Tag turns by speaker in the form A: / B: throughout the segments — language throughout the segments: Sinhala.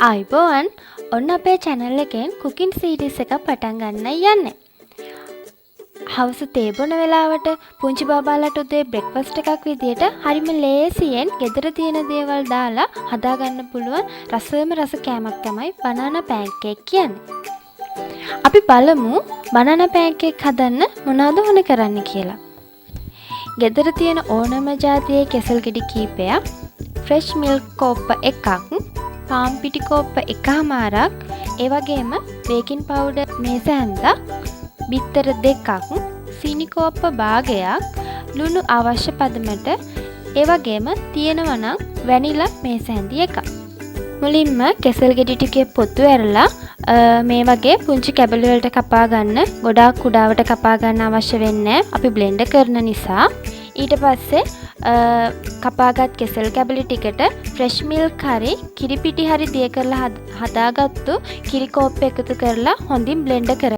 A: අයිබෝවන් ඔන්න අපේ channel එකෙන් cooking series එකක් පටන් ගන්න යන්නේ. හවස තේ බොන වෙලාවට පුංචි බබාලට උදේ breakfast එකක් විදියට හරිම ලේසියෙන් ගෙදර තියෙන දේවල් දාලා හදා ගන්න පුළුවන් රසම රස කෑමක් තමයි banana pancake කියන්නේ. අපි බලමු banana pancake හදන්න මොනවද ඕන කරන්න කියලා. ගෙදර තියෙන ඕනම જાතියේ කෙසල් ගෙඩි කීපයක්, fresh milk කෝප්ප එකක්, පාන් පිටි කෝප්ප එකමාරක්, ඒ වගේම බේකින් පවුඩර් මේස හැන්දක්, බිත්තර දෙකක්, සීනි කෝප්ප භාගයක්, ලුණු අවශ්‍ය පදමට, ඒ වගේම තියෙනවා නම් වැනිලා මේස හැන්දි එකක්. මුලින්ම කෙසල් ගෙඩි ටිකේ පොතු ඇරලා මේ වගේ පුංචි කැබලි වලට කපා ගන්න. ගොඩාක් කුඩාවට කපා ගන්න අවශ්‍ය වෙන්නේ අපි බ්ලෙන්ඩර් කරන නිසා. ඊට පස්සේ කපාගත් කෙසල් කැබලි ටිකට ෆ්‍රෙෂ් මිල්ක් හරි කිරි පිටි හරි දිය කරලා හදාගත්තු කිරි කෝප්ප එකතු කරලා හොඳින් බ්ලෙන්ඩර් කරගන්න.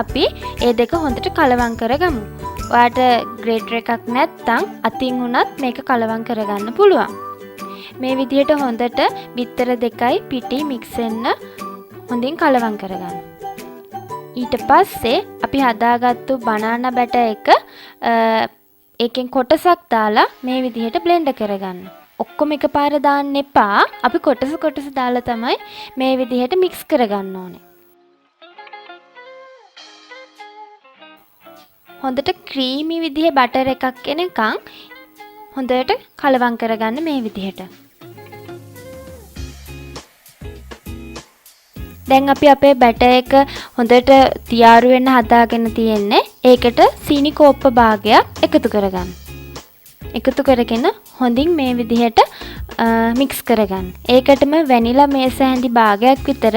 A: අපි ඒ දෙක හොඳට කලවම් කරගමු. ඔයාට ග්‍රේටර් එකක් නැත්නම් අතින් උනත් මේක කලවම් කරගන්න පුළුවන්. මේ විදිහට හොඳට බිත්තර දෙකයි පිටි මික්ස් වෙන්න හොඳින් කලවම් කරගන්න. ඊට පස්සේ අපි හදාගත්තු බනානා බැටර් එක ඒකෙන් කොටසක් දාලා මේ විදිහට බ්ලෙන්ඩර් කරගන්න. ඔක්කොම එකපාර දාන්න එපා. අපි කොටස දාලා තමයි මේ විදිහට මික්ස් කරගන්න ඕනේ. හොඳට ක්‍රීමි විදිහේ බටර් එකක් එනකන් හොඳට කලවම් කරගන්න මේ විදිහට. දැන් අපි අපේ බැටර් එක හොඳට තියාරු වෙන්න හදාගෙන තියෙන්නේ. ඒකට සීනි කෝප්ප භාගයක් එකතු කරගන්න. එකතු කරගෙන හොඳින් මේ විදිහට මික්ස් කරගන්න. ඒකටම වැනිලා මේස හැඳි භාගයක් විතර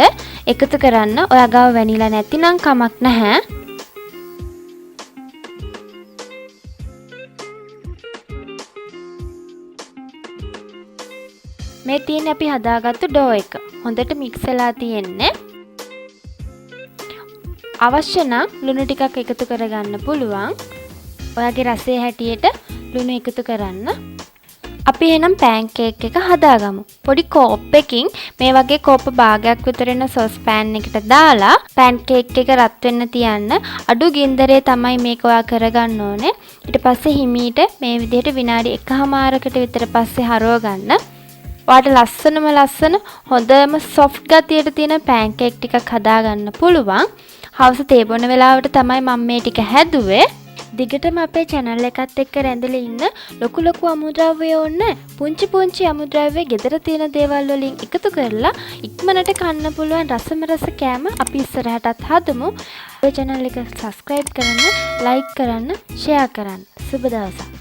A: එකතු කරන්න. ඔයා ගාව වැනිලා නැතිනම් කමක් නැහැ. මේ තියෙන අපි හදාගත්තු ඩෝ එක හොඳට මික්ස් වෙලා තියෙන්නේ. අවශ්‍ය නම් ලුණු ටිකක් එකතු කරගන්න පුළුවන්. ඔයාගේ රසයේ හැටියට ලුණු එකතු කරන්න. අපි එහෙනම් පැන්කේක් එක හදාගමු. පොඩි කෝප්පකින් මේ වගේ කෝප්ප භාගයක් විතර වෙන සොස් පෑන් එකට දාලා පැන්කේක් එක රත් වෙන්න තියන්න. අඩු ගින්දරේ තමයි මේක ඔයා කරගන්න ඕනේ. ඊට පස්සේ හිමීට මේ විදිහට විනාඩි 1මාරකට විතර පස්සේ හරව ගන්න. ඔයාට ලස්සන හොඳම සොෆ්ට් ගතියට තියෙන පැන්කේක් ටිකක් හදාගන්න පුළුවන්. හවස තේ බොන වෙලාවට තමයි මම මේ ටික හැදුවේ. දිගටම අපේ channel එකත් එක්ක රැඳිලා ඉන්න ලොකු අමුද්‍රව්‍ය ඕන පුංචි අමුද්‍රව්‍ය ගෙදර තියෙන දේවල් වලින් එකතු කරලා ඉක්මනට කන්න පුළුවන් රසම රස කෑම අපි ඉස්සරහටත් හදමු. අපේ channel එක subscribe කරන්න, like කරන්න, share කරන්න. සුබ දවසක්.